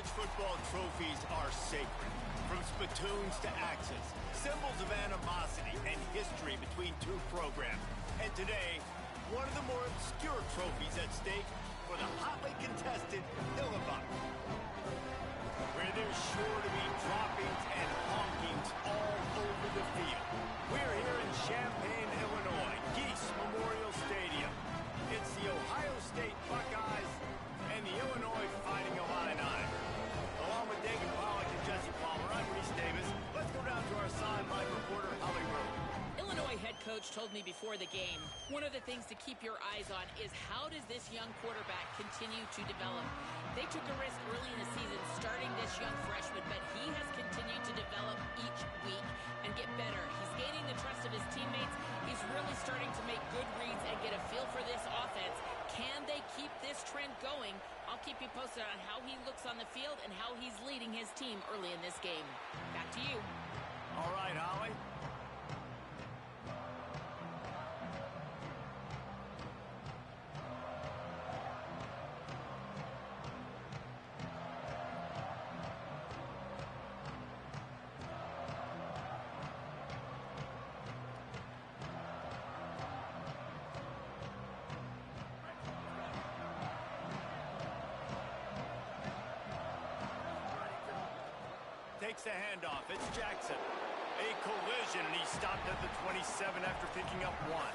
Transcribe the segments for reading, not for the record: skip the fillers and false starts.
College football trophies are sacred. From spittoons to axes, symbols of animosity and history between two programs. And today, one of the more obscure trophies at stake for the hotly contested Illinois, where there's sure to be droppings and honkings all over the field. We're here in Champaign, Illinois, Geese Memorial Stadium. It's the Ohio State Buckeyes and the Illinois Fighting Illini. Along with David Pollack and Jesse Palmer, I'm Reese Davis. Let's go down to our sideline reporter, Holly Rowe. Illinois head coach told me before the game, one of the things to keep your eyes on is how does this young quarterback continue to develop. They took a risk early in the season starting this young freshman, but he has continued to develop each week and get better. He's gaining the trust of his teammates. He's really starting to make good reads and get a feel for this offense. Can they keep this trend going? I'll keep you posted on how he looks on the field and how he's leading his team early in this game. Back to you. All right, Holly. Takes the handoff. It's Jackson. A collision, and he stopped at the 27 after picking up one.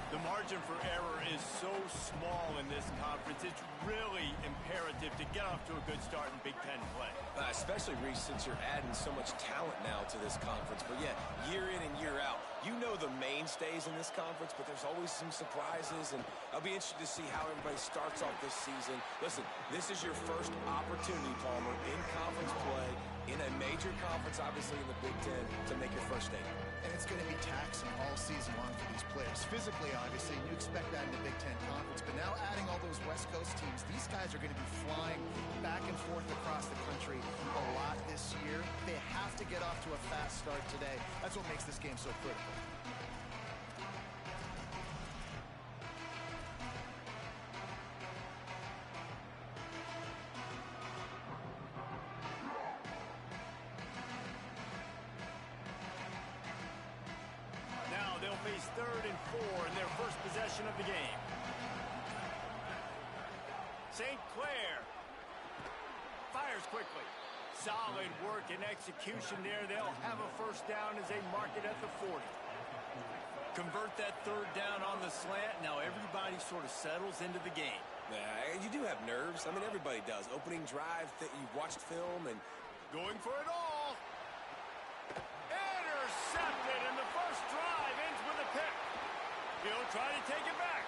The margin for error is so small in this conference. It's really imperative to get off to a good start in Big Ten play. Especially, Reese, since you're adding so much talent now to this conference. But, yeah, year in and year out, you know the mainstays in this conference, but there's always some surprises, and I'll be interested to see how everybody starts off this season. Listen, this is your first opportunity, Palmer, in conference play, in a major conference, obviously, in the Big Ten, to make your first statement. And it's going to be taxing all season long for these players. Physically, obviously, you expect that in the Big Ten Conference. But now adding all those West Coast teams, these guys are going to be flying back and forth across the country a lot this year. They have to get off to a fast start today. That's what makes this game so critical. They'll face 3rd and 4 in their first possession of the game. St. Clair fires quickly. Solid work and execution there. They'll have a first down as they mark it at the 40. Convert that 3rd down on the slant. Now everybody sort of settles into the game. Yeah, you do have nerves. I mean, everybody does. Opening drive, you've watched film and... Going for it all. Intercepted, and the first drive ends with a pick. He'll try to take it back.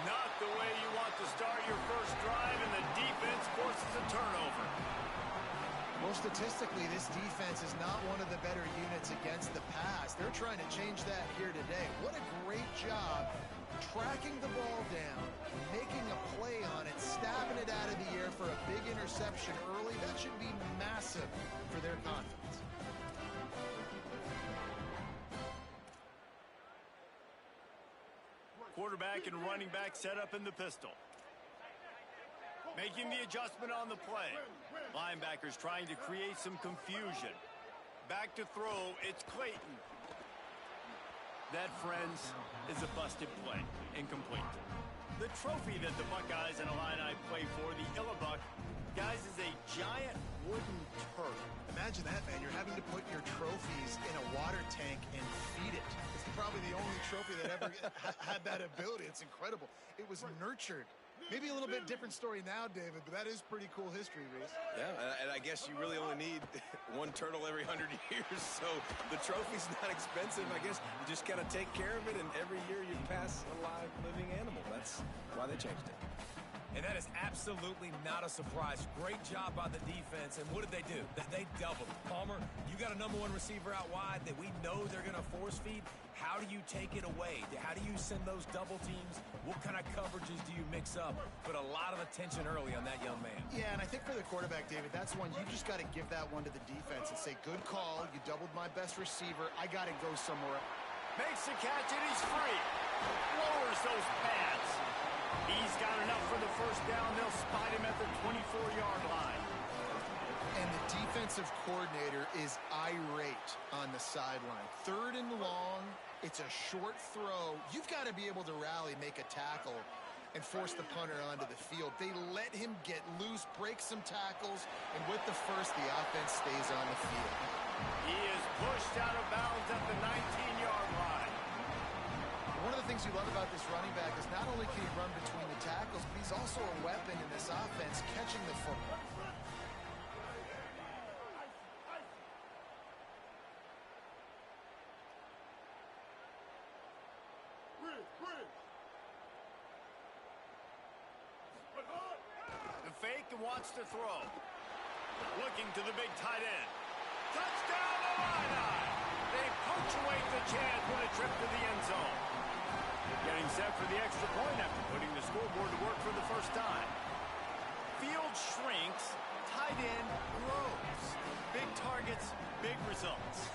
Not the way you want to start your first drive, and the defense forces a turnover. Well, statistically, this defense is not one of the better units against the pass. They're trying to change that here today. What a great job tracking the ball down, making a play on it, stabbing it out of the air for a big interception early. That should be massive for their confidence. Quarterback and running back set up in the pistol. Making the adjustment on the play. Linebackers trying to create some confusion. Back to throw, it's Clayton. That, friends, is a busted play. Incomplete. The trophy that the Buckeyes and Illini play for, the Illibuck, guys, is a giant wooden turtle. Imagine that, man. You're having to put your trophies in a water tank and feed it. It's probably the only trophy that ever had that ability. It's incredible. It was nurtured. Maybe a little bit different story now, David, but that is pretty cool history, Reese. Yeah, and I guess you really only need one turtle every 100 years, so the trophy's not expensive. I guess you just got to take care of it, and every year you pass a live living animal. That's why they changed it. And that is absolutely not a surprise. Great job by the defense. And what did they do? They doubled. Palmer, you got a number one receiver out wide that we know they're going to force feed. How do you take it away? How do you send those double teams? What kind of coverages do you mix up? Put a lot of attention early on that young man. Yeah, and I think for the quarterback, David, that's one you just got to give that one to the defense and say, good call. You doubled my best receiver. I got to go somewhere. Makes the catch, and he's free. Lowers those pads. He's got enough for the first down. They'll spot him at the 24-yard line. And the defensive coordinator is irate on the sideline. 3rd and long. It's a short throw. You've got to be able to rally, make a tackle, and force the punter onto the field. They let him get loose, break some tackles, and with the first, the offense stays on the field. He is pushed out of bounds at the 19-yard line. One of the things you love about this running back is not only can he run between the tackles, but he's also a weapon in this offense, catching the football. The fake and wants to throw. Looking to the big tight end. Touchdown, Illini! They punctuate the chance with a trip to the end zone. Getting set for the extra point after putting the scoreboard to work for the first time. Field shrinks, tight end grows. Big targets, big results.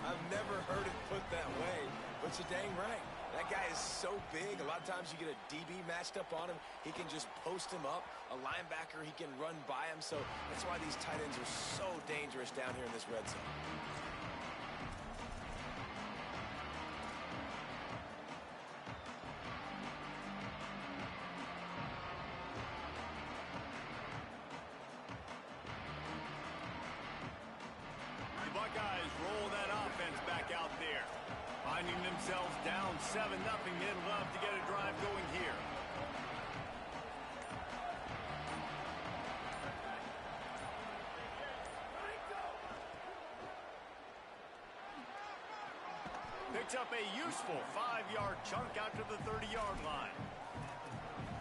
I've never heard it put that way, but you're dang right. That guy is so big. A lot of times you get a DB matched up on him. He can just post him up. A linebacker, he can run by him. So that's why these tight ends are so dangerous down here in this red zone. The Buckeyes roll that offense back out there. Finding themselves down 7-0, they'd love to get a drive going here. Picks up a useful 5-yard chunk out to the 30-yard line.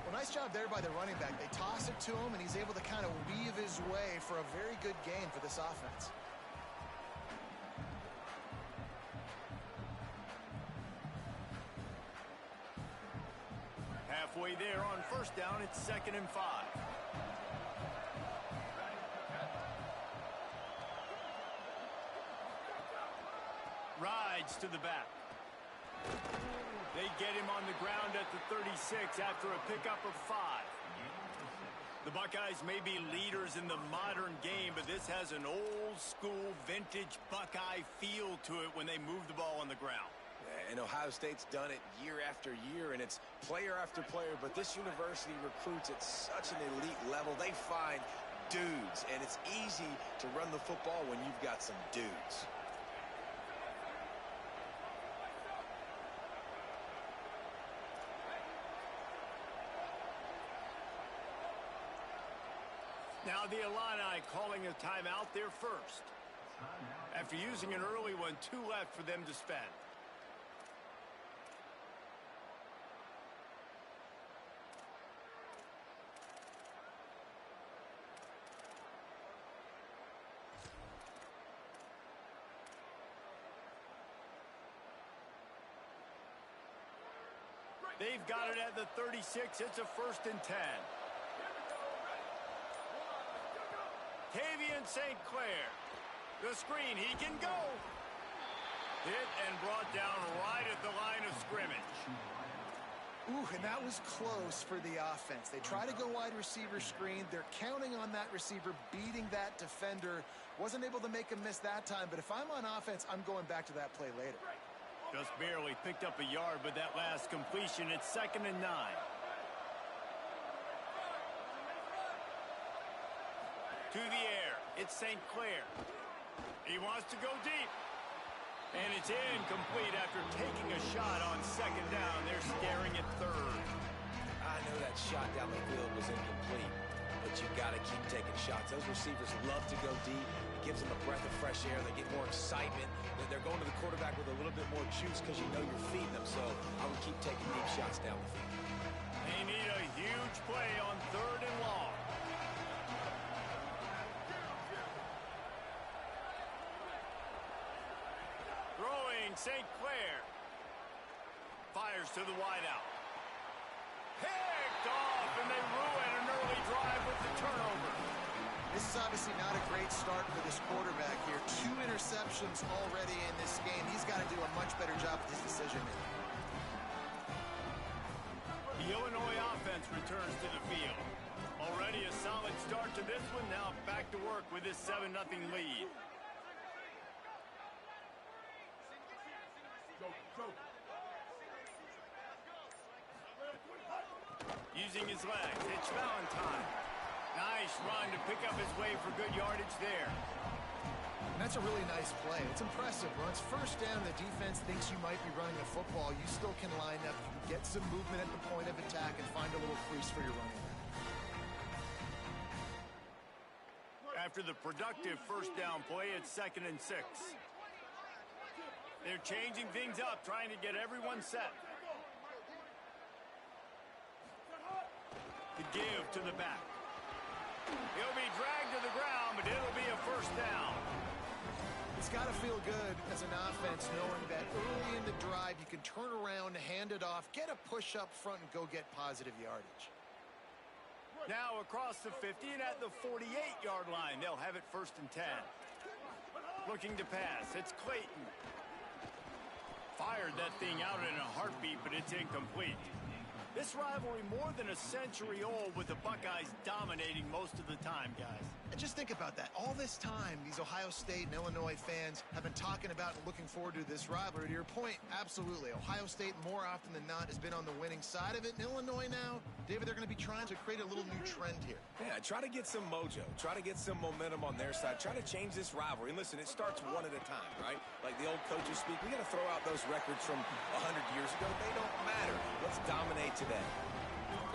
Well, nice job there by the running back. They toss it to him, and he's able to kind of weave his way for a very good gain for this offense. Halfway there on first down, it's 2nd and 5. Rides to the back. They get him on the ground at the 36 after a pickup of 5. The Buckeyes may be leaders in the modern game, but this has an old-school, vintage Buckeye feel to it when they move the ball on the ground. And Ohio State's done it year after year, and it's player after player, but this university recruits at such an elite level. They find dudes, and it's easy to run the football when you've got some dudes. Now the Illini calling a timeout there first. After using an early one, 2 left for them to spend. They've got it at the 36. It's a 1st and 10. Tavian St. Clair. The screen. He can go. Hit and brought down right at the line of scrimmage. Ooh, and that was close for the offense. They try to go wide receiver screen. They're counting on that receiver beating that defender. Wasn't able to make a miss that time, but if I'm on offense, I'm going back to that play later. Just barely picked up a yard, but that last completion, it's 2nd and 9. To the air, it's St. Clair. He wants to go deep. And it's incomplete after taking a shot on 2nd down. They're staring at 3rd. I know that shot down the field was incomplete, but you got to keep taking shots. Those receivers love to go deep. It gives them a breath of fresh air. They get more excitement. They're going to the quarterback with a little bit more juice because you know you're feeding them. So I would keep taking deep shots down the field. They need a huge play on 3rd and long. Throwing St. Clair. Fires to the wideout. Picked off, and they ruin an early drive with the turnover. This is obviously not a great start for this quarterback here. 2 interceptions already in this game. He's got to do a much better job with his decision making. The returns to the field. Already a solid start to this one. Now back to work with this 7-0 lead. Using his legs, it's Valentine. Nice run to pick up his way for good yardage there. And that's a really nice play. It's impressive. Once first down, the defense thinks you might be running a football. You still can line up. You can get some movement at the point of attack and find a little crease for your running back. After the productive first down play, it's 2nd and 6. They're changing things up, trying to get everyone set. The give to the back. He'll be dragged to the ground, but it'll be a first down. It's got to feel good as an offense knowing that early in the drive you can turn around, hand it off, get a push up front, and go get positive yardage. Now across the 50 and at the 48-yard line, they'll have it 1st and 10. Looking to pass, it's Clayton. Fired that thing out in a heartbeat, but it's incomplete. This rivalry more than a century old, with the Buckeyes dominating most of the time, guys. And just think about that. All this time, these Ohio State and Illinois fans have been talking about and looking forward to this rivalry. To your point, absolutely. Ohio State, more often than not, has been on the winning side of it. In Illinois now, David, they're going to be trying to create a little new trend here. Yeah, try to get some mojo. Try to get some momentum on their side. Try to change this rivalry. And listen, it starts one at a time, right? Like the old coaches speak, we got to throw out those records from 100 years ago. They don't matter. Let's dominate today.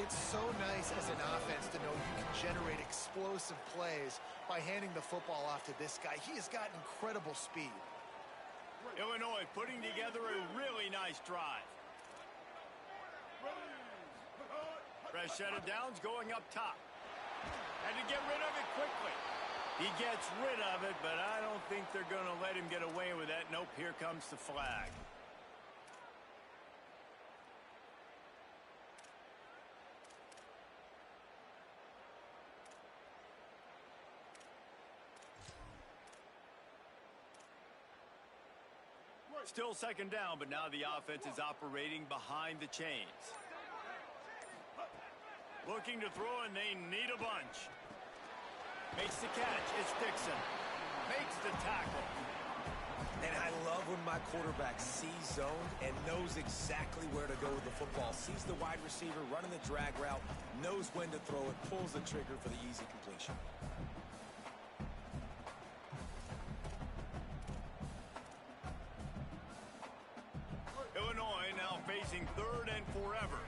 It's so nice as an offense to know you can generate explosive plays by handing the football off to this guy. He has got incredible speed. Illinois putting together a really nice drive. Fresh set of downs going up top. Had to get rid of it quickly. He gets rid of it, but I don't think they're going to let him get away with that. Nope, here comes the flag. Still 2nd down, but now the offense is operating behind the chains. Looking to throw, and they need a bunch. Makes the catch. It's Dixon. Makes the tackle. And I love when my quarterback sees zoned and knows exactly where to go with the football. Sees the wide receiver running the drag route, knows when to throw it, pulls the trigger for the easy completion. Illinois now facing 3rd and forever.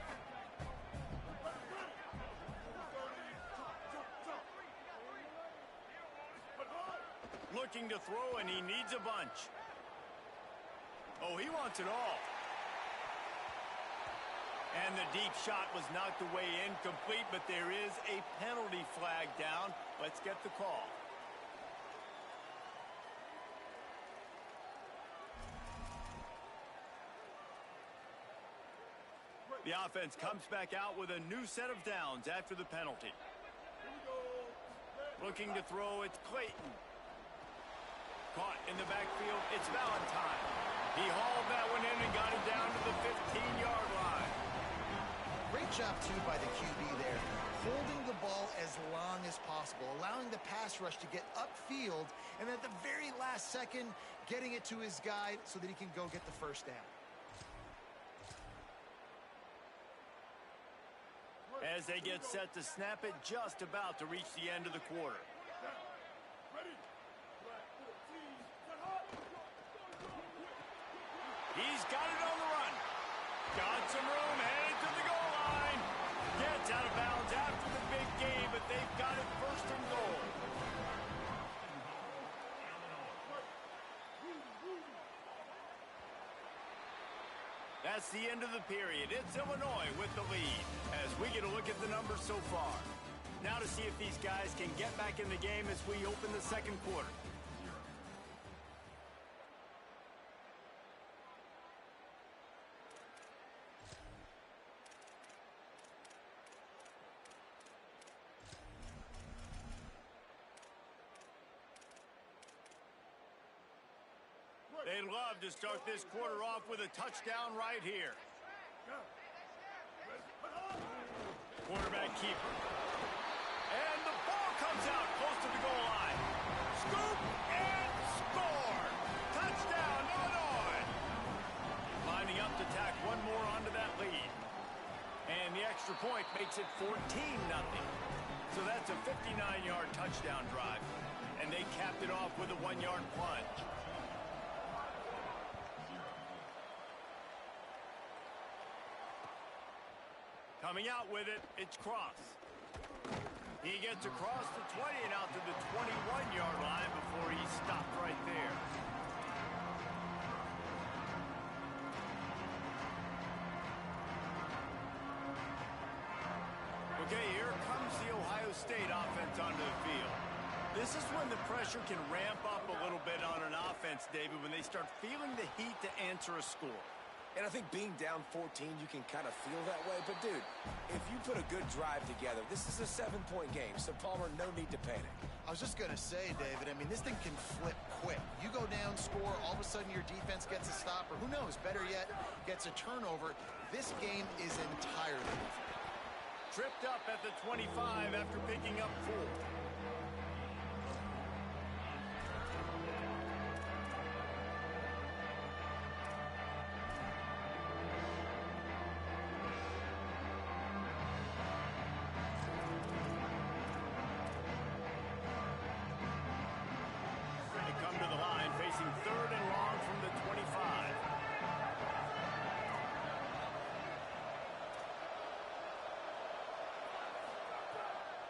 Looking to throw, and he needs a bunch. Oh, he wants it all. And the deep shot was knocked away, incomplete, but there is a penalty flag down. Let's get the call. The offense comes back out with a new set of downs after the penalty. Looking to throw, it's Clayton. Caught in the backfield, it's Valentine. He hauled that one in and got it down to the 15-yard line. Great job, too, by the QB there. Holding the ball as long as possible, allowing the pass rush to get upfield, and at the very last second, getting it to his guy so that he can go get the first down. As they get set to snap it, just about to reach the end of the quarter. He's got it on the run. Got some room, headed to the goal line. Gets out of bounds after the big game, but they've got it 1st and goal. That's the end of the period. It's Illinois with the lead as we get a look at the numbers so far. Now to see if these guys can get back in the game as we open the 2nd quarter. They'd love to start this quarter off with a touchdown right here. 20 Quarterback keeper. And the ball comes out close to the goal line. Scoop and score. Touchdown, Illinois. Lining up to tack one more onto that lead. And the extra point makes it 14-0. So that's a 59-yard touchdown drive. And they capped it off with a 1-yard plunge. Coming out with it, it's Cross. He gets across the 20 and out to the 21-yard line before he stopped right there. Okay, here comes the Ohio State offense onto the field. This is when the pressure can ramp up a little bit on an offense, David, when they start feeling the heat to answer a score. And I think being down 14, you can kind of feel that way. But, dude, if you put a good drive together, this is a 7-point game. So, Palmer, no need to panic. I was just going to say, David, I mean, this thing can flip quick. You go down, score, all of a sudden your defense gets a stop, or who knows, better yet, gets a turnover. This game is entirely different. Tripped up at the 25 after picking up 4.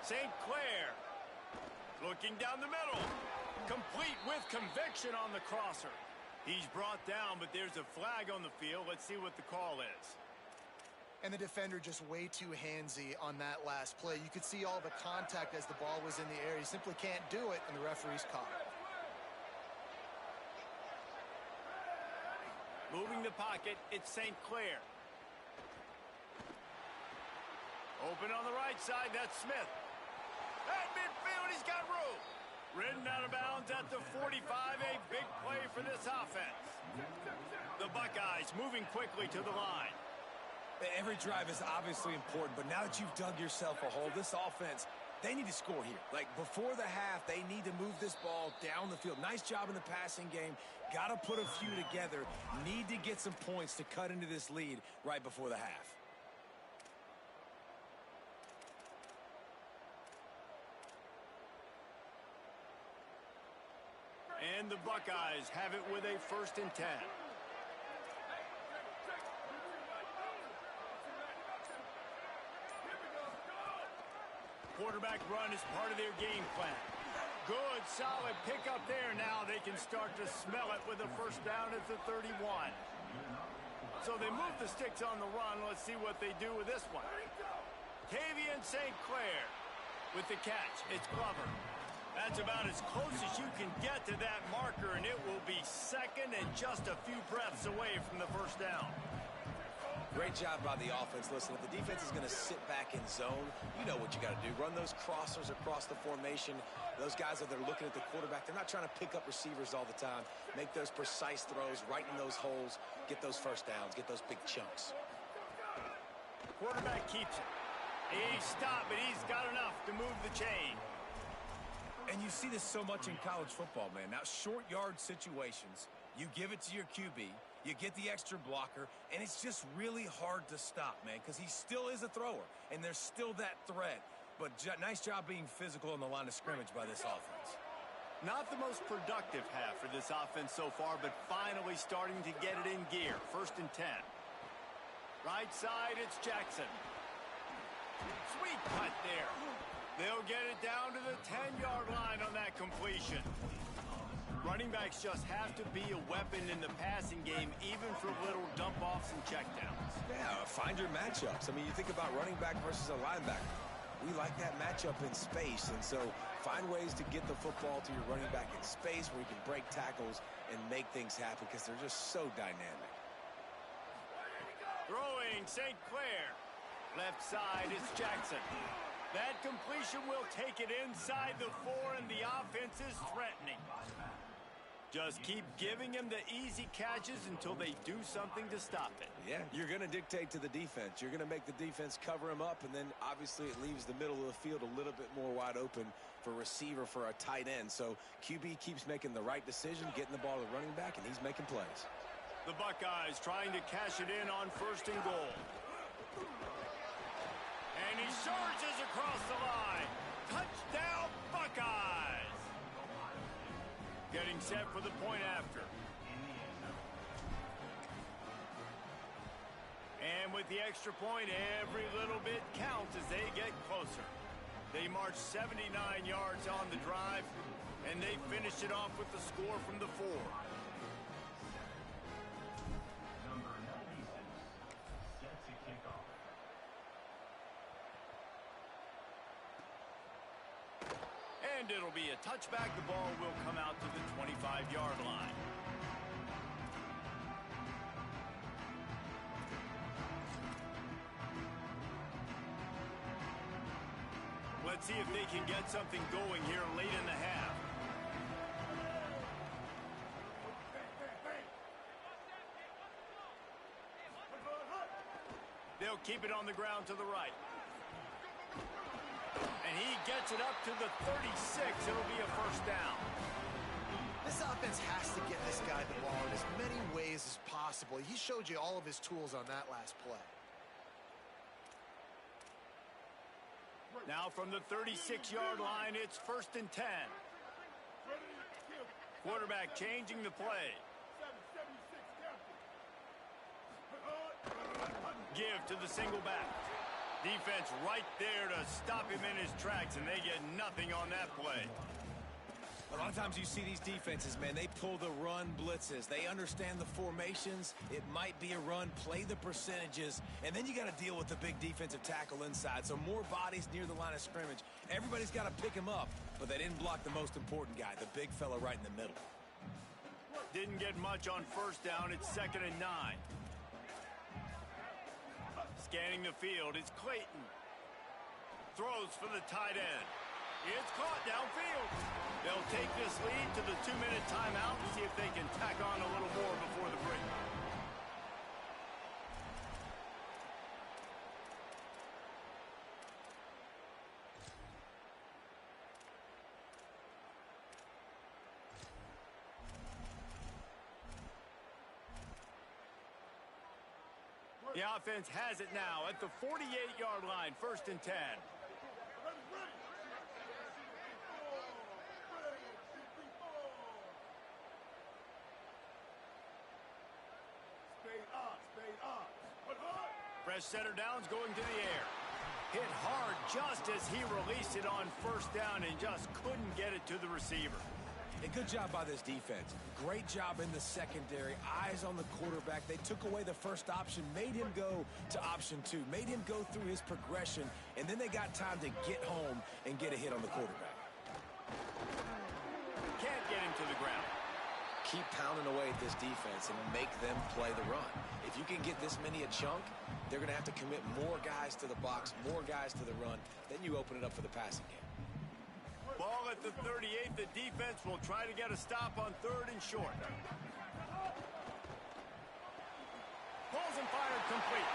St. Clair looking down the middle, complete with conviction on the crosser. He's brought down, but there's a flag on the field. Let's see what the call is. And the defender just way too handsy on that last play. You could see all the contact as the ball was in the air. He simply can't do it, and the referee's caught it. Moving the pocket, it's St. Clair. Open on the right side, that's Smith. At midfield, he's got room. Ridden out of bounds at the 45, a big play for this offense. The Buckeyes moving quickly to the line. Every drive is obviously important, but now that you've dug yourself a hole, this offense, they need to score here. Like, before the half, they need to move this ball down the field. Nice job in the passing game. Got to put a few together. Need to get some points to cut into this lead right before the half. And the Buckeyes have it with a 1st and 10. Quarterback run is part of their game plan. Good, solid pickup there. Now they can start to smell it with a 1st down at the 31. So they move the sticks on the run. Let's see what they do with this one. Tavian St. Clair with the catch. It's Glover. That's about as close as you can get to that marker, and it will be 2nd and just a few breaths away from the 1st down. Great job by the offense. Listen, if the defense is going to sit back in zone, you know what you got to do. Run those crossers across the formation. Those guys that are looking at the quarterback, they're not trying to pick up receivers all the time. Make those precise throws, right in those holes, get those 1st downs, get those big chunks. Quarterback keeps it. He stopped, but he's got enough to move the chain. And you see this so much in college football, man. Now, short yard situations, you give it to your QB, you get the extra blocker, and it's just really hard to stop, man, because he still is a thrower, and there's still that threat. But nice job being physical on the line of scrimmage by this offense. Not the most productive half for this offense so far, but finally starting to get it in gear. 1st and 10. Right side, it's Jackson. Sweet cut there. They'll get it down to the 10-yard line on that completion. Running backs just have to be a weapon in the passing game, even for little dump-offs and checkdowns. Yeah, find your matchups. I mean, you think about running back versus a linebacker. We like that matchup in space, and so find ways to get the football to your running back in space where you can break tackles and make things happen because they're just so dynamic. Throwing St. Clair. Left side is Jackson. That completion will take it inside the 4, and the offense is threatening. Just keep giving him the easy catches until they do something to stop it. Yeah, you're going to dictate to the defense. You're going to make the defense cover him up, and then obviously it leaves the middle of the field a little bit more wide open for receiver, for a tight end. So QB keeps making the right decision, getting the ball to the running back, and he's making plays. The Buckeyes trying to cash it in on 1st and goal. And he surges across the line. Touchdown, Buckeyes! Getting set for the point after. And with the extra point, every little bit counts as they get closer. They march 79 yards on the drive, and they finish it off with the score from the 4. And it'll be a touchback. The ball will come out to the 25-yard line. Let's see if they can get something going here late in the half. They'll keep it on the ground to the right. And he gets it up to the 36. It'll be a 1st down. This offense has to get this guy the ball in as many ways as possible. He showed you all of his tools on that last play. Now from the 36-yard line, it's 1st and 10. Quarterback changing the play. Give to the single back. Defense right there to stop him in his tracks, and they get nothing on that play. A lot of times you see these defenses, man, they pull the run blitzes. They understand the formations. It might be a run, play the percentages, and then you got to deal with the big defensive tackle inside. So more bodies near the line of scrimmage. Everybody's got to pick him up, but they didn't block the most important guy, the big fella right in the middle. Didn't get much on 1st down. It's 2nd and 9. Scanning the field, it's Clayton. Throws for the tight end. It's caught downfield. They'll take this lead to the 2-minute timeout and see if they can tack on a little more before the break. The offense has it now at the 48-yard line, 1st and 10. Fresh center downs going to the air. Hit hard just as he released it on 1st down and just couldn't get it to the receiver. A good job by this defense. Great job in the secondary. Eyes on the quarterback. They took away the first option, made him go to option 2, made him go through his progression, and then they got time to get home and get a hit on the quarterback. Can't get him to the ground. Keep pounding away at this defense and make them play the run. If you can get this many a chunk, they're going to have to commit more guys to the box, more guys to the run. Then you open it up for the passing game. Ball at the 38. The defense will try to get a stop on 3rd and short. Pulls and fired complete.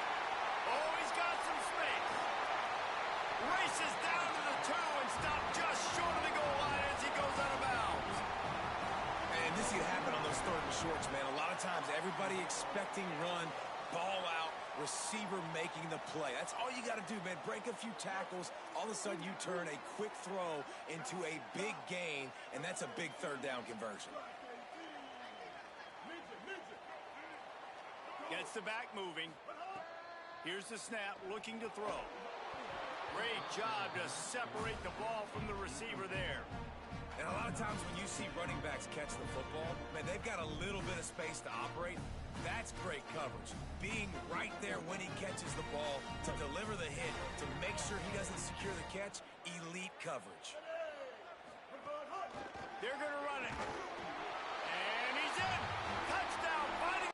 Oh, he's got some space. Races down to the 2 and stopped just short of the goal line as he goes out of bounds. And this can happen on those 3rd and shorts, man. A lot of times everybody expecting run, ball out, receiver making the play. That's all you got to do, man. Break a few tackles. All of a sudden, you turn a quick throw into a big gain, and that's a big 3rd down conversion. Gets the back moving. Here's the snap, looking to throw. Great job to separate the ball from the receiver there. And a lot of times when you see running backs catch the football, man, they've got a little bit of space to operate. That's great coverage. Being right there when he catches the ball to deliver the hit, to make sure he doesn't secure the catch, elite coverage. They're going to run it. And he's in. Touchdown, fighting.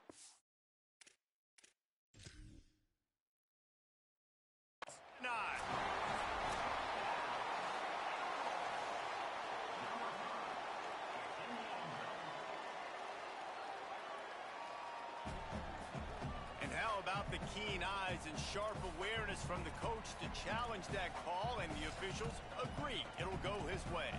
Nine. about the keen eyes and sharp awareness from the coach to challenge that call, and the officials agree it'll go his way.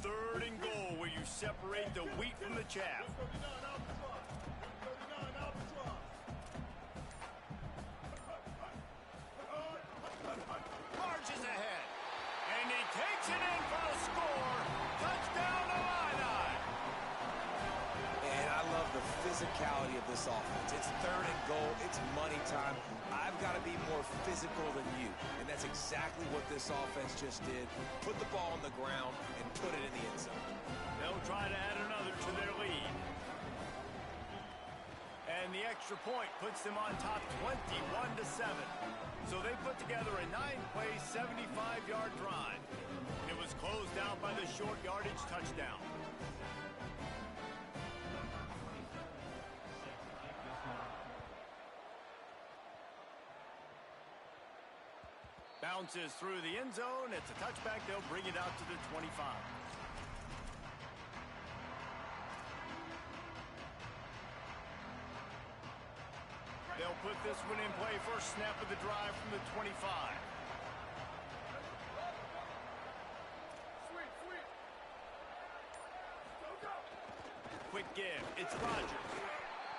Third and goal, where you separate the wheat from the chaff. Marches ahead, and he takes it in for the score. Touchdown, Illini. And I love the physicality of this offense. It's third and goal. It's money time. I've got to be more physical than you. And that's exactly what this offense just did. Put the ball on the ground and put it in the end zone. They'll try to add another to their lead. And the extra point puts them on top 21-7. So they put together a 9-play, 75-yard drive. It was closed out by the short yardage touchdown. Bounces through the end zone. It's a touchback. They'll bring it out to the 25. They'll put this one in play. First snap of the drive from the 25. Quick give. It's Rodgers.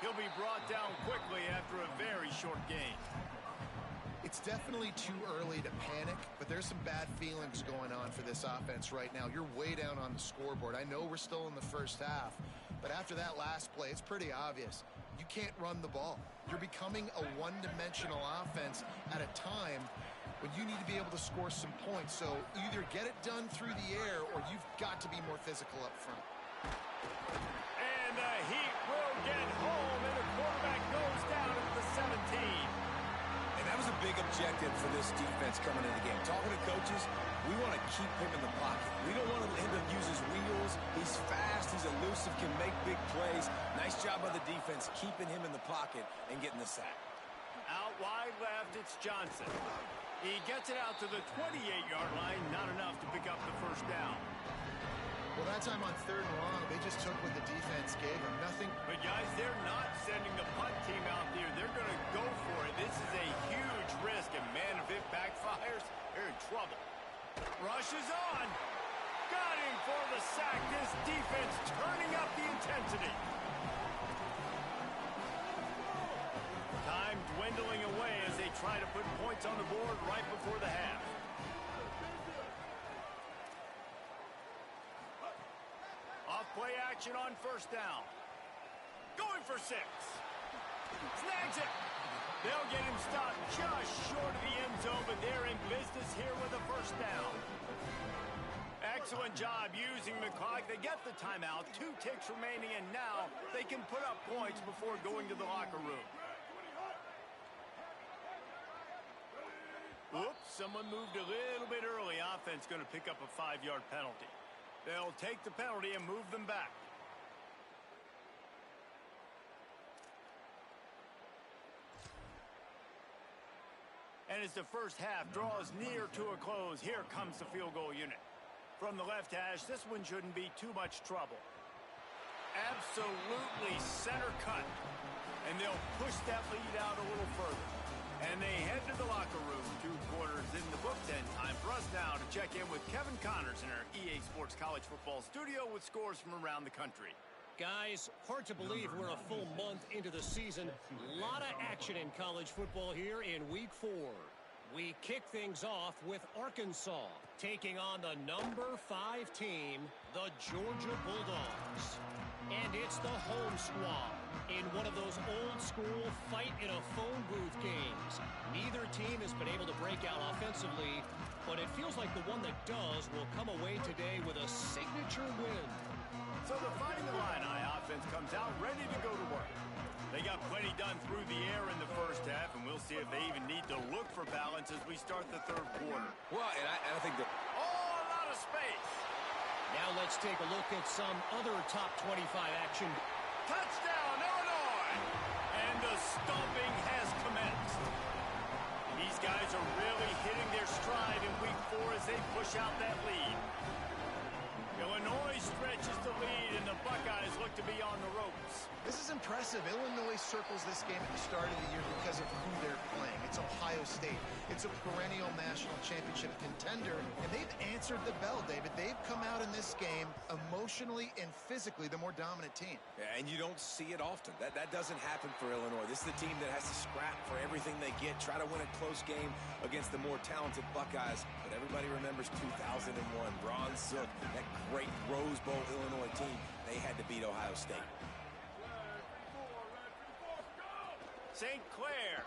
He'll be brought down quickly after a very short gain. It's definitely too early to panic, but there's some bad feelings going on for this offense right now. You're way down on the scoreboard. I know we're still in the first half, but after that last play, it's pretty obvious. You can't run the ball. You're becoming a one-dimensional offense at a time when you need to be able to score some points. So either get it done through the air or you've got to be more physical up front. And the Heat will get home, and the quarterback goes down at the 17. And that was a big objective for this defense coming into the game. Talking to coaches, we want to keep him in the pocket. We don't want him to use his wheels. He's fast, he's elusive, can make big plays. Nice job by the defense keeping him in the pocket and getting the sack. Out wide left, it's Johnson. He gets it out to the 28-yard line, not enough to pick up the first down. Well, that time on third and long, they just took what the defense gave them. Nothing. But, guys, they're not sending the punt team out there. They're going to go for it. This is a huge risk, and, man, if it backfires, they're in trouble. Rushes on. Got him for the sack. This defense turning up the intensity. Time dwindling away as they try to put points on the board right before the half. Off-play action on first down. Going for 6. Snags it. They'll get him stopped just short of the end zone, but they're in business here with a first down. Excellent job using the clock. They get the timeout. 2 ticks remaining, and now they can put up points before going to the locker room. Whoops, someone moved a little bit early. Offense going to pick up a 5-yard penalty. They'll take the penalty and move them back. And as the first half draws near to a close, here comes the field goal unit. From the left hash, this one shouldn't be too much trouble. Absolutely center cut. And they'll push that lead out a little further. And they head to the locker room. 2 quarters in the books, and time for us now to check in with Kevin Connors in our EA Sports College Football studio with scores from around the country. Guys, hard to believe we're a full month into the season. A lot of action in college football here in Week 4. We kick things off with Arkansas taking on the number 5 team, the Georgia Bulldogs. And it's the home squad in one of those old-school fight-in-a-phone booth games. Neither team has been able to break out offensively, but it feels like the one that does will come away today with a signature win. So the Fighting Illini offense comes out ready to go to work. They got plenty done through the air in the first half, and we'll see if they even need to look for balance as we start the third quarter. Well, and I think that... Oh, a lot of space. Now let's take a look at some other top 25 action. Touchdown, Illinois! And the stomping has commenced. He's These guys are really hitting their stride in week 4 as they push out that lead. Illinois stretches the lead, and the Buckeyes look to be on the ropes. This is impressive. Illinois circles this game at the start of the year because of who they're playing. It's Ohio State. It's a perennial national championship contender, and they've answered the bell, David. They've come out in this game emotionally and physically the more dominant team. Yeah, and you don't see it often. That doesn't happen for Illinois. This is the team that has to scrap for everything they get, try to win a close game against the more talented Buckeyes. But everybody remembers 2001, Ron Zook, that great Rose Bowl Illinois team. They had to beat Ohio State. St. Clair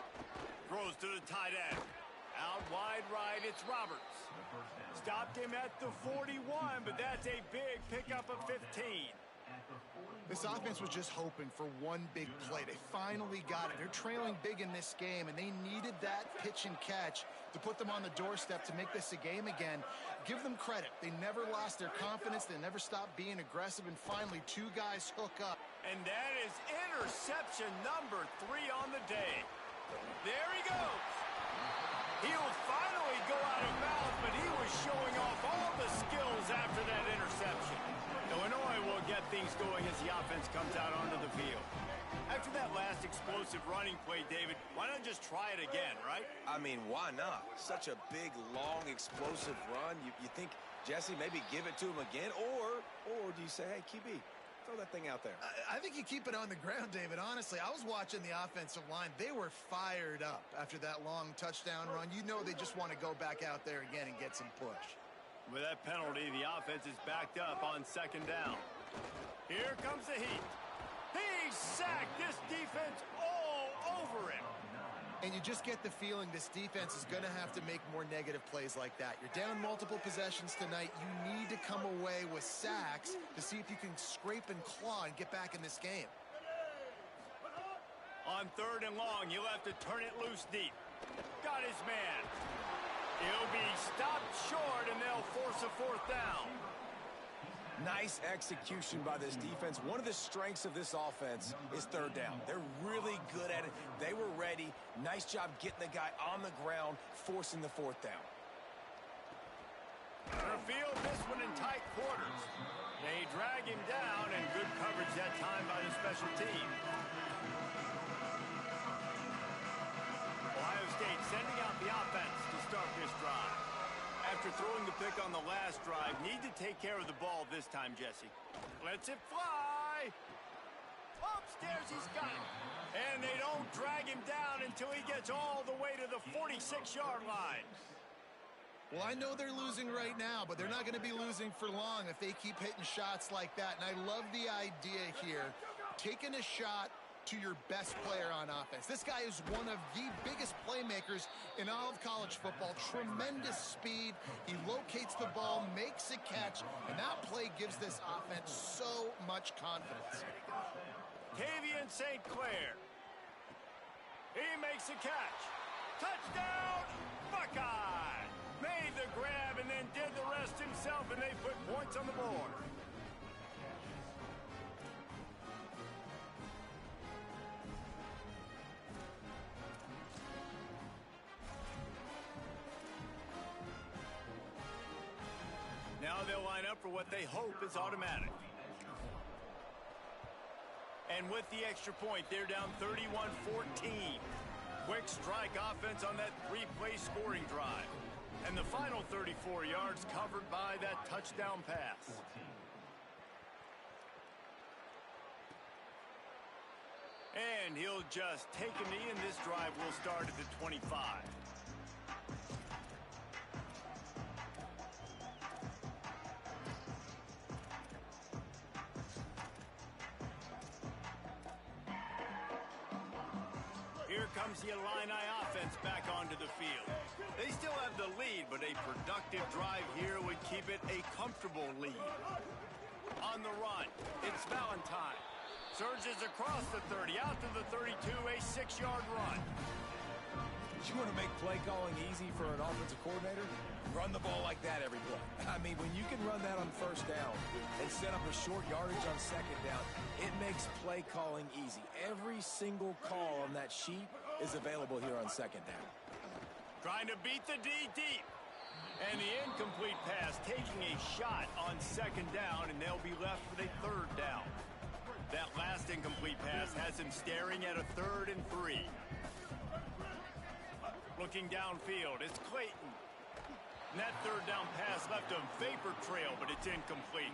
throws to the tight end. Out wide right, it's Roberts. Stopped him at the 41, but that's a big pickup of 15. This offense was just hoping for one big play. They finally got it. They're trailing big in this game, and they needed that pitch and catch to put them on the doorstep to make this a game again. Give them credit. They never lost their confidence. They never stopped being aggressive, and finally 2 guys hook up. And that is interception number 3 on the day. There he goes. He'll finally go out of bounds, but he was showing off all the skills after that interception. Illinois will get things going as the offense comes out onto the field. After that last explosive running play, David, why not just try it again, right? I mean, why not? Such a big, long, explosive run. You think, Jesse, maybe give it to him again? Or do you say, hey, QB, throw that thing out there? I think you keep it on the ground, David. Honestly, I was watching the offensive line. They were fired up after that long touchdown run. You know they just want to go back out there again and get some push. With that penalty, the offense is backed up on 2nd down. Here comes the heat. He sacked this defense all over him. And you just get the feeling this defense is going to have to make more negative plays like that. You're down multiple possessions tonight. You need to come away with sacks to see if you can scrape and claw and get back in this game. On 3rd and long, you'll have to turn it loose deep. Got his man. He'll be stopped short, and they'll force a 4th down. Nice execution by this defense. One of the strengths of this offense is 3rd down. They're really good at it. They were ready. Nice job getting the guy on the ground, forcing the 4th down. Revealed this one in tight quarters. They drag him down, and good coverage that time by the special team. Ohio State sending out the offense to start this drive. After throwing the pick on the last drive, need to take care of the ball this time, Jesse. Lets it fly. Upstairs, he's got it. And they don't drag him down until he gets all the way to the 46-yard line. Well, I know they're losing right now, but they're not going to be losing for long if they keep hitting shots like that. And I love the idea here, taking a shot to your best player on offense. This guy is one of the biggest playmakers in all of college football. Tremendous speed. He locates the ball, makes a catch, and that play gives this offense so much confidence. Tavian St. Clair. He makes a catch. Touchdown, Buckeye! Made the grab and then did the rest himself, and they put points on the board. Now they'll line up for what they hope is automatic. And with the extra point, they're down 31-14. Quick strike offense on that 3-play scoring drive. And the final 34 yards covered by that touchdown pass. And he'll just take a knee, and this drive will start at the 25. Here comes the Illini offense back onto the field. They still have the lead, but a productive drive here would keep it a comfortable lead. On the run, it's Valentine. Surges across the 30, out to the 32, a 6-yard run. You want to make play calling easy for an offensive coordinator? Run the ball like that every play. I mean, when you can run that on 1st down and set up a short yardage on 2nd down, it makes play calling easy. Every single call on that sheet is available here on 2nd down. Trying to beat the D deep. And the incomplete pass taking a shot on second down, and they'll be left with a third down. That last incomplete pass has him staring at a 3rd and 3. Looking downfield, it's Clayton. And that third down pass left a vapor trail, but it's incomplete.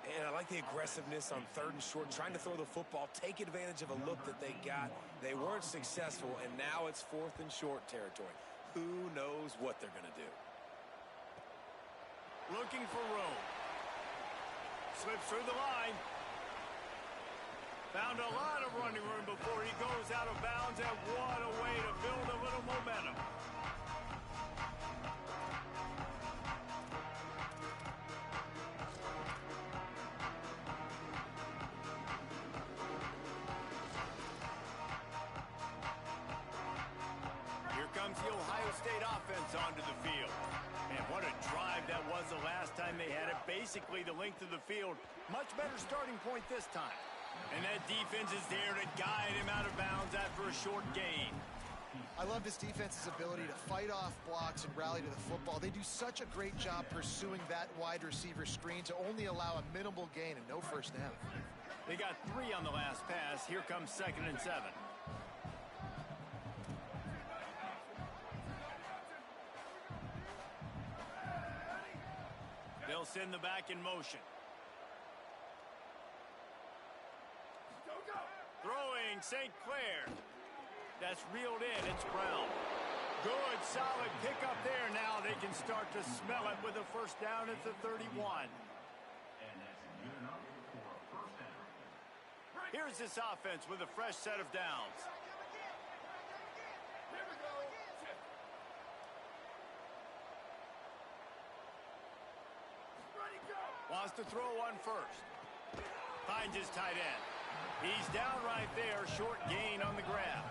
And I like the aggressiveness on 3rd and short, trying to throw the football, take advantage of a look that they got. They weren't successful, and now it's 4th and short territory. Who knows what they're going to do? Looking for room. Slips through the line. Found a lot of running room before he goes out of bounds, and what a way to build a little momentum. Here comes the Ohio State offense onto the field. And what a drive that was the last time they had it. Basically the length of the field. Much better starting point this time. And that defense is there to guide him out of bounds after a short gain. I love this defense's ability to fight off blocks and rally to the football. They do such a great job pursuing that wide receiver screen to only allow a minimal gain and no first down. They got 3 on the last pass. Here comes 2nd and 7. They'll send the back in motion. Throwing St. Clair. That's reeled in. It's Brown. Good, solid pickup there. Now they can start to smell it with a first down at the 31. Here's this offense with a fresh set of downs. Wants to throw one first. Finds his tight end. He's down right there. Short gain on the grab.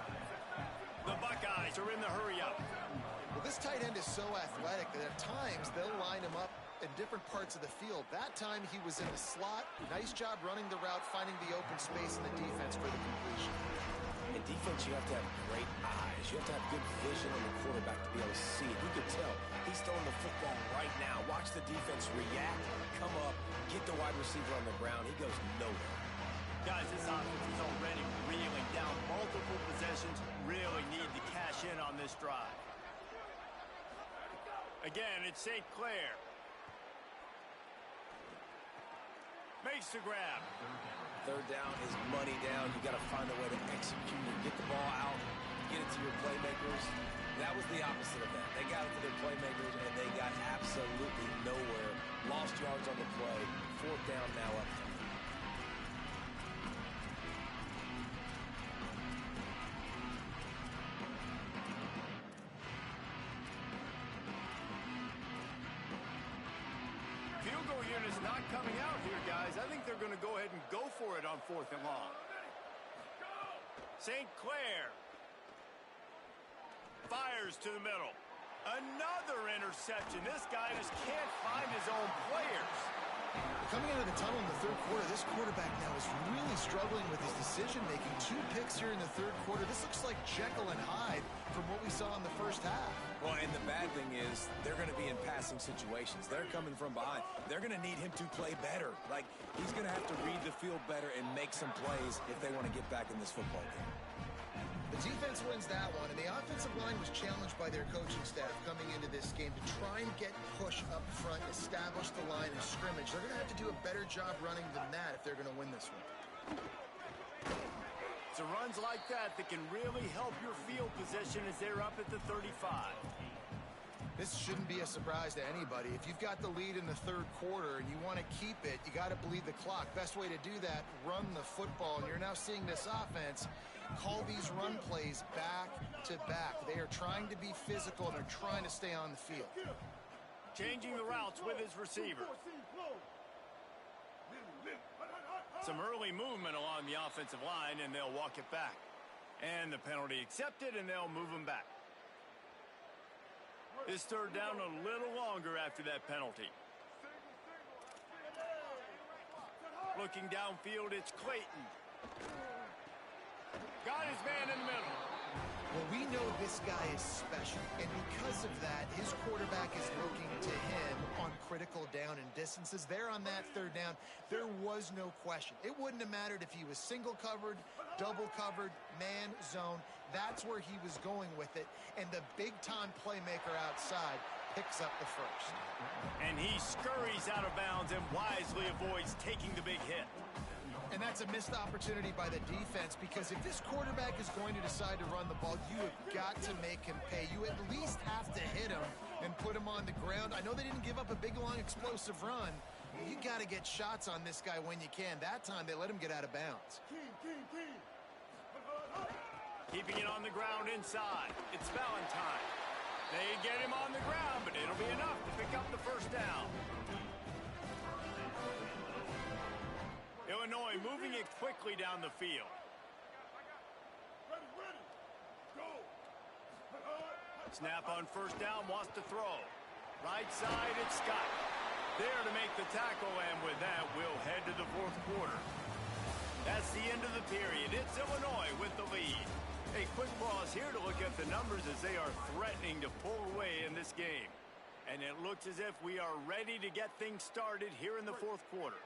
The Buckeyes are in the hurry-up. Well, this tight end is so athletic that at times they'll line him up in different parts of the field. That time he was in the slot. Nice job running the route, finding the open space in the defense for the completion. In defense, you have to have great eyes. You have to have good vision on the quarterback to be able to see it. You could tell he's throwing the football right now. Watch the defense react, come up, get the wide receiver on the ground. He goes nowhere. Guys, this offense is already reeling down multiple possessions. Really need to cash in on this drive. Again, it's St. Clair. Makes the grab. 3rd down is money down. You got to find a way to execute and get the ball out, get it to your playmakers. That was the opposite of that. They got it to their playmakers, and they got absolutely nowhere. Lost yards on the play. 4th down now up. Field goal unit's not coming out here, guys. I think they're going to go ahead and go for it on 4th and long. St. Clair fires to the middle. Another interception. This guy just can't find his own players. Coming out of the tunnel in the 3rd quarter, this quarterback now is really struggling with his decision-making. 2 picks here in the 3rd quarter. This looks like Jekyll and Hyde from what we saw in the first half. Well, and the bad thing is they're going to be in passing situations. They're coming from behind. They're going to need him to play better. Like, he's going to have to read the field better and make some plays if they want to get back in this football game. The defense wins that one, and the offensive line was challenged by their coaching staff coming into this game to try and get push up front, establish the line of scrimmage. They're going to have to do a better job running than that if they're going to win this one. It's runs like that that can really help your field position as they're up at the 35. This shouldn't be a surprise to anybody. If you've got the lead in the 3rd quarter and you want to keep it, you got to bleed the clock. Best way to do that, run the football. And you're now seeing this offense call these run plays back to back. They are trying to be physical, and they're trying to stay on the field. Changing the routes with his receiver. Some early movement along the offensive line, and they'll walk it back. And the penalty accepted, and they'll move him back. This 3rd down a little longer after that penalty. Looking downfield, it's Clayton. Got his man in the middle. Well, we We know this guy is special, and because of that, his quarterback is looking to him on critical down and distances. There on that third down, there was no question. It wouldn't have mattered if he was single covered, double covered, man, zone. That's where he was going with it, and the big-time playmaker outside picks up the first. And he scurries out of bounds and wisely avoids taking the big hit. And that's a missed opportunity by the defense, because if this quarterback is going to decide to run the ball, you have got to make him pay. You at least have to hit him and put him on the ground. I know they didn't give up a big, long, explosive run. You got to get shots on this guy when you can. That time, they let him get out of bounds. Keeping it on the ground inside. It's Valentine. They get him on the ground, but it'll be enough to pick up the first down. Illinois moving it quickly down the field. Snap on first down, wants to throw. Right side, it's Scott. There to make the tackle, and with that, we'll head to the fourth quarter. That's the end of the period. It's Illinois with the lead. A quick pause here to look at the numbers as they are threatening to pull away in this game. And it looks as if we are ready to get things started here in the fourth quarter.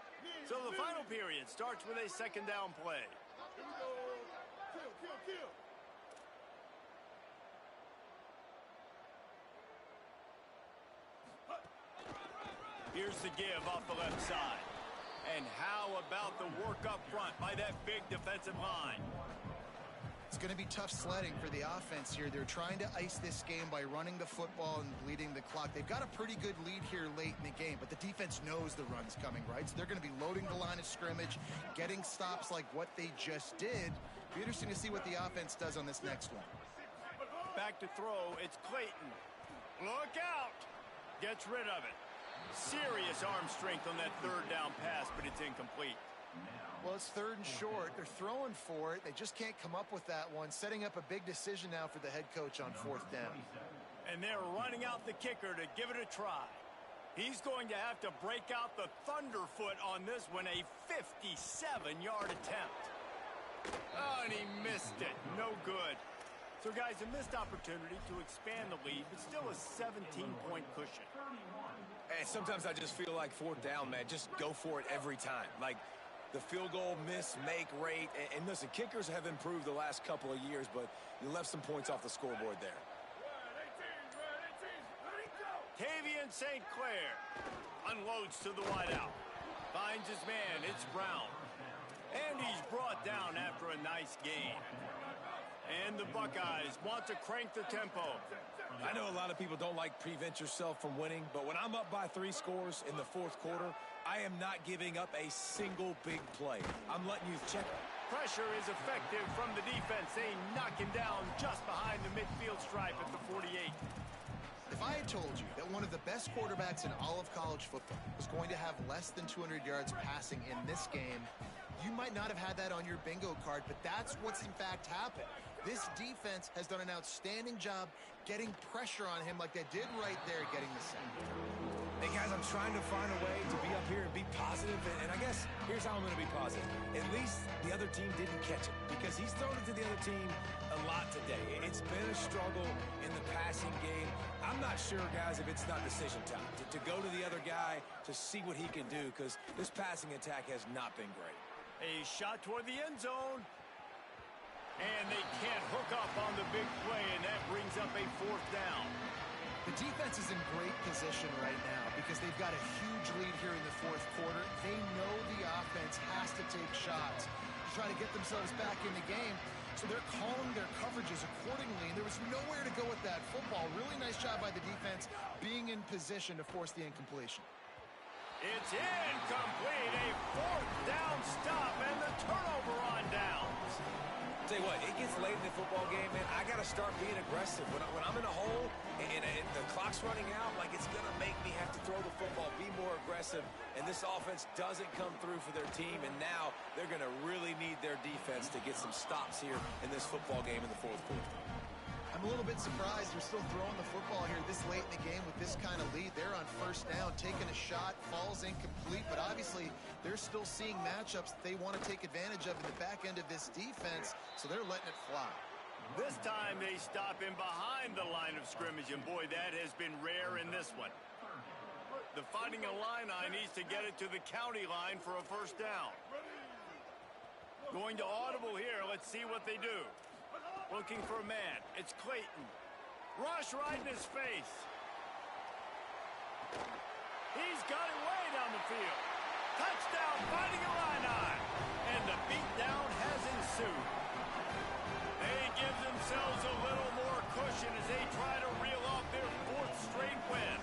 So the final period starts with a second down play. Here's the give off the left side. And how about the work up front by that big defensive line? It's going to be tough sledding for the offense here. They're trying to ice this game by running the football and bleeding the clock. They've got a pretty good lead here late in the game, but the defense knows the run's coming, right? So they're going to be loading the line of scrimmage, getting stops like what they just did. Be interesting to see what the offense does on this next one. Back to throw, it's Clayton. Look out! Gets rid of it. Serious arm strength on that third down pass, but it's incomplete. Well, it's third and short. They're throwing for it. They just can't come up with that one. Setting up a big decision now for the head coach on fourth down. And they're running out the kicker to give it a try. He's going to have to break out the thunderfoot on this one, a 57-yard attempt. Oh, and he missed it. No good. So, guys, a missed opportunity to expand the lead, but still a 17-point cushion. And sometimes I just feel like fourth down, man, just go for it every time. Like, the field goal miss-make rate. And listen, kickers have improved the last couple of years, but you left some points off the scoreboard there. Tavian St. Clair unloads to the wideout. Finds his man. It's Brown. And he's brought down after a nice gain. And the Buckeyes want to crank the tempo. I know a lot of people don't like prevent yourself from winning, but when I'm up by 3 scores in the fourth quarter, I am not giving up a single big play. I'm letting you check it. Pressure is effective from the defense. They knock him down just behind the midfield stripe at the 48. If I had told you that one of the best quarterbacks in all of college football was going to have less than 200 yards passing in this game, you might not have had that on your bingo card, but that's what's in fact happened. This defense has done an outstanding job getting pressure on him like they did right there, getting the sack. Hey, guys, I'm trying to find a way to be up here and be positive, and I guess here's how I'm going to be positive. At least the other team didn't catch it, because he's thrown it to the other team a lot today. It's been a struggle in the passing game. I'm not sure, guys, if it's not decision time, to go to the other guy to see what he can do, because this passing attack has not been great. A shot toward the end zone. And they can't hook up on the big play, and that brings up a fourth down. The defense is in great position right now because they've got a huge lead here in the fourth quarter. They know the offense has to take shots to try to get themselves back in the game. So they're calling their coverages accordingly, and there was nowhere to go with that football. Really nice job by the defense being in position to force the incompletion. It's incomplete. A fourth down stop and the turnover on downs. Tell you what, it gets late in the football game, man. I got to start being aggressive. When I'm in a hole and the clock's running out, like, it's going to make me have to throw the football, be more aggressive. And this offense doesn't come through for their team, and now they're going to really need their defense to get some stops here in this football game in the fourth quarter. I'm a little bit surprised they're still throwing the football here this late in the game with this kind of lead. They're on first down, taking a shot, falls incomplete, but obviously they're still seeing matchups that they want to take advantage of in the back end of this defense, so they're letting it fly. This time they stop him behind the line of scrimmage, and boy, that has been rare in this one. The Fighting Illini needs to get it to the county line for a first down. Going to audible here. Let's see what they do. Looking for a man. It's Clayton. Rush right in his face. He's got it way down the field. Touchdown, Fighting Illini. And the beatdown has ensued. They give themselves a little more cushion as they try to reel off their fourth straight win.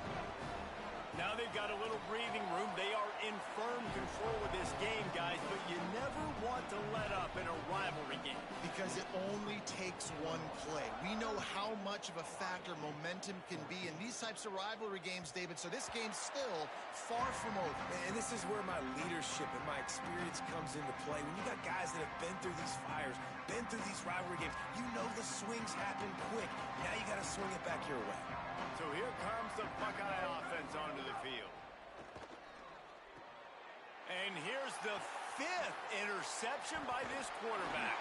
Now they've got a little breathing room. They are in firm control of this game, guys, but you never want to let up in a rivalry game. Because it only takes one play. We know how much of a factor momentum can be in these types of rivalry games, David, so this game's still far from over. And this is where my leadership and my experience comes into play. When you got guys that have been through these fires, been through these rivalry games, you know the swings happen quick. Now you got to swing it back your way. So here comes the Buckeye offense onto the field. And here's the 5th interception by this quarterback.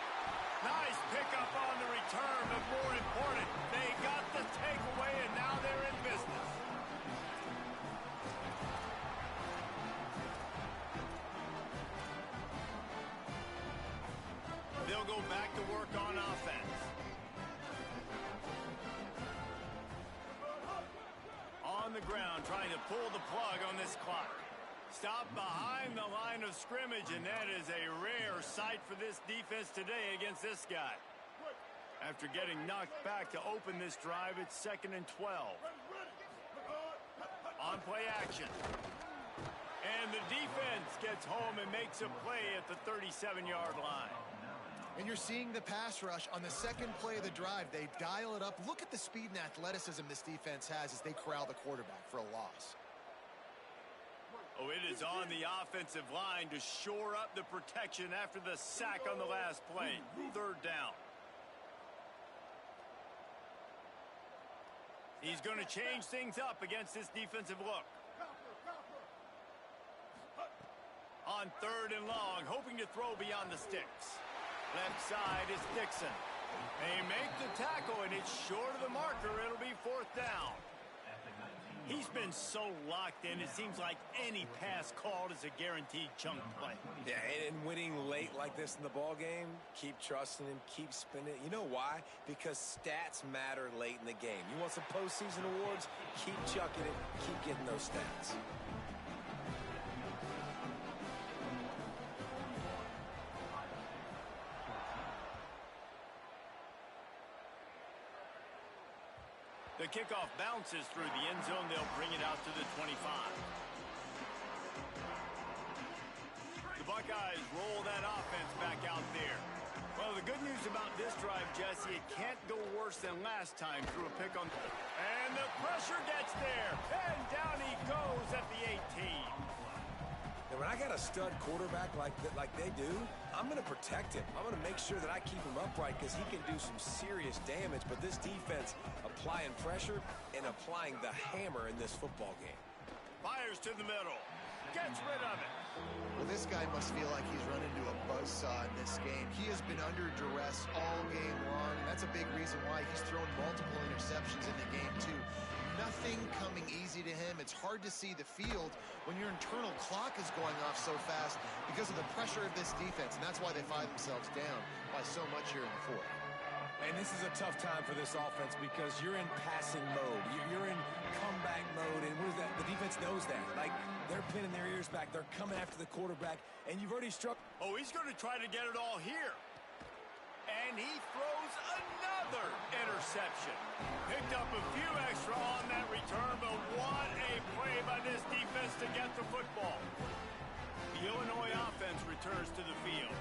Nice pickup on the return, but more important, they got the takeaway, and now they're in business. They'll go back to work on offense. On the ground, trying to pull the plug on this clock. Stop behind the line of scrimmage, and that is a rare sight for this defense today against this guy. After getting knocked back to open this drive, it's 2nd and 12. On play action. And the defense gets home and makes a play at the 37-yard line. And you're seeing the pass rush on the second play of the drive. They dial it up. Look at the speed and athleticism this defense has as they corral the quarterback for a loss. Oh, it is on the offensive line to shore up the protection after the sack on the last play. 3rd down. He's going to change things up against this defensive look. On 3rd and long, hoping to throw beyond the sticks. Left side is Dixon. They make the tackle, and it's short of the marker. It'll be 4th down. He's been so locked in, it seems like any pass called is a guaranteed chunk play. Yeah, and winning late like this in the ball game, keep trusting him, keep spinning. You know why? Because stats matter late in the game. You want some postseason awards? Keep chucking it, keep getting those stats. The kickoff bounces through the end zone. They'll bring it out to the 25. The Buckeyes roll that offense back out there. Well, the good news about this drive, Jesse, it can't go worse than last time through a pick on. And the pressure gets there. And down he goes at the 18. And when I got a stud quarterback like they do, I'm going to protect him. I'm going to make sure that I keep him upright because he can do some serious damage. But this defense applying pressure and applying the hammer in this football game. Fires to the middle. Gets rid of it. Well, this guy must feel like he's run into a buzzsaw in this game. He has been under duress all game long, and that's a big reason why he's thrown multiple interceptions in the game, too. Nothing coming easy to him. It's hard to see the field when your internal clock is going off so fast because of the pressure of this defense, and that's why they find themselves down by so much here in the 4th. And this is a tough time for this offense because you're in passing mode. You're in comeback mode, and what is that? The defense knows that. Like, they're pinning their ears back. They're coming after the quarterback, and you've already struck. Oh, he's going to try to get it all here. And he throws another interception. Picked up a few extra on that return, but what a play by this defense to get the football. The Illinois offense returns to the field.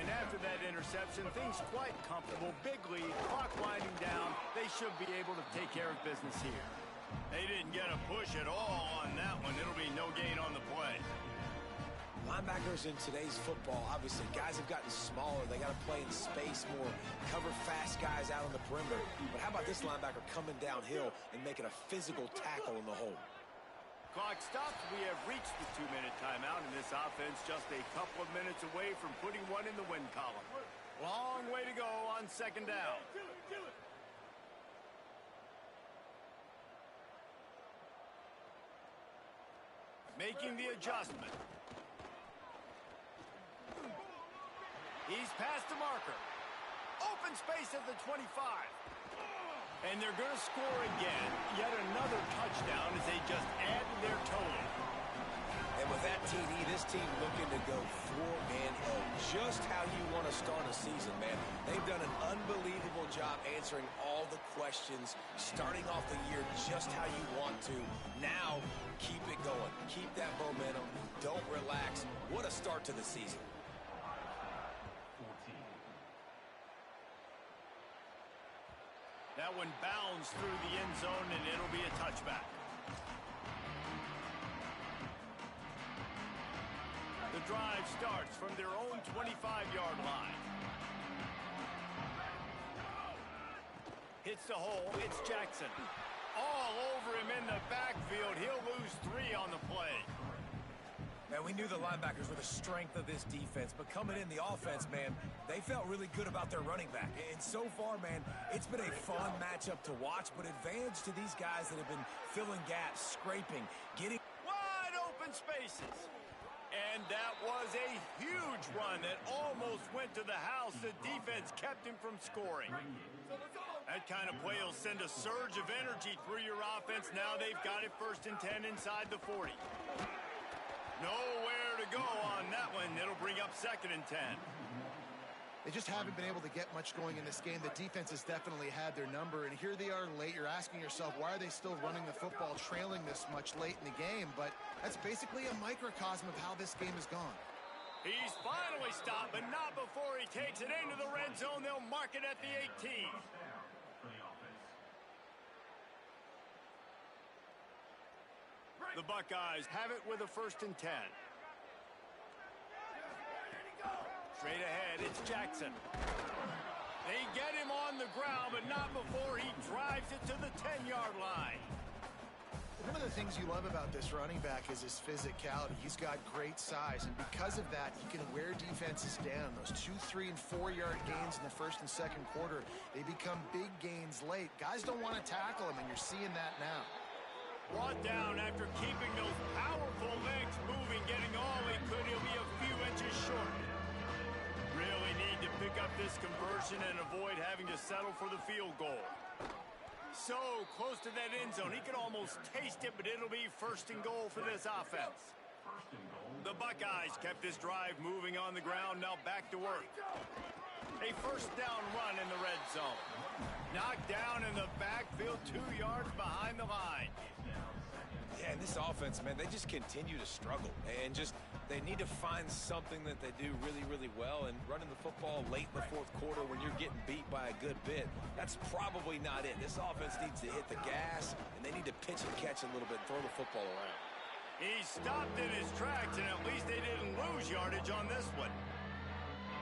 And after that interception, things quite comfortable. Big lead, clock winding down. They should be able to take care of business here. They didn't get a push at all on that one. It'll be no gain on the play. Linebackers in today's football, obviously, guys have gotten smaller. They got to play in space more, cover fast guys out on the perimeter. But how about this linebacker coming downhill and making a physical tackle in the hole? Clock stops. We have reached the 2-minute timeout, and this offense just a couple of minutes away from putting one in the win column. Long way to go on 2nd down. making the adjustment. He's past the marker. Open space at the 25. And they're going to score again. Yet another touchdown as they just add to their total. And with that TD, this team looking to go 4-0. Just how you want to start a season, man. They've done an unbelievable job answering all the questions, starting off the year just how you want to. Now, keep it going. Keep that momentum. Don't relax. What a start to the season. That one bounds through the end zone, and it'll be a touchback. The drive starts from their own 25-yard line. Hits the hole. It's Jackson. All over him in the backfield. He'll lose 3 on the play. Man, we knew the linebackers were the strength of this defense, but coming in the offense, man, they felt really good about their running back. And so far, man, it's been a fun matchup to watch, but advantage to these guys that have been filling gaps, scraping, getting Wide open spaces. And that was a huge run that almost went to the house. The defense kept him from scoring. That kind of play will send a surge of energy through your offense. Now they've got it 1st and 10 inside the 40. Nowhere to go on that one. It'll bring up 2nd and 10. They just haven't been able to get much going in this game. The defense has definitely had their number, and here they are late. You're asking yourself, why are they still running the football, trailing this much late in the game? But that's basically a microcosm of how this game has gone. He's finally stopped, but not before he takes it into the red zone. They'll mark it at the 18. The Buckeyes have it with a 1st and 10. Straight ahead, it's Jackson. They get him on the ground, but not before he drives it to the 10-yard line. One of the things you love about this running back is his physicality. He's got great size, and because of that, he can wear defenses down. Those 2-, 3-, and 4-yard gains in the 1st and 2nd quarter, they become big gains late. Guys don't want to tackle him, and you're seeing that now. Brought down after keeping those powerful legs moving, getting all he could. He'll be a few inches short. Really need to pick up this conversion and avoid having to settle for the field goal. So close to that end zone. He can almost taste it, but it'll be 1st and goal for this offense. The Buckeyes kept this drive moving on the ground. Now back to work. A 1st down run in the red zone. Knocked down in the backfield, 2 yards behind the line. Yeah, and this offense, man, they just continue to struggle. And they need to find something that they do really, really well. And running the football late in the 4th quarter when you're getting beat by a good bit, that's probably not it. This offense needs to hit the gas, and they need to pitch and catch a little bit, throw the football around. He stopped in his tracks, and at least they didn't lose yardage on this one.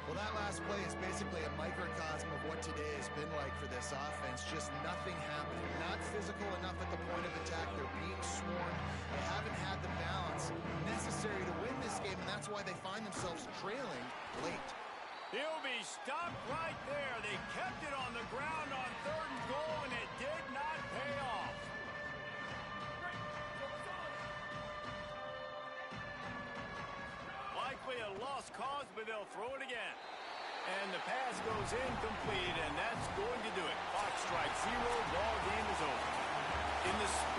Well, that last play is basically a microcosm of what today has been like for this offense. Just nothing happening. Not physical enough at the point of attack. They're being swarmed. They haven't had the balance necessary to win this game, and that's why they find themselves trailing late. He'll be stopped right there. They kept it on the ground on 3rd and goal, and it did not pay off. Likely a lost cause, but they'll throw it again. And the pass goes incomplete, and that's going to do it. Clock strikes 0. Ball game is over. In the spirit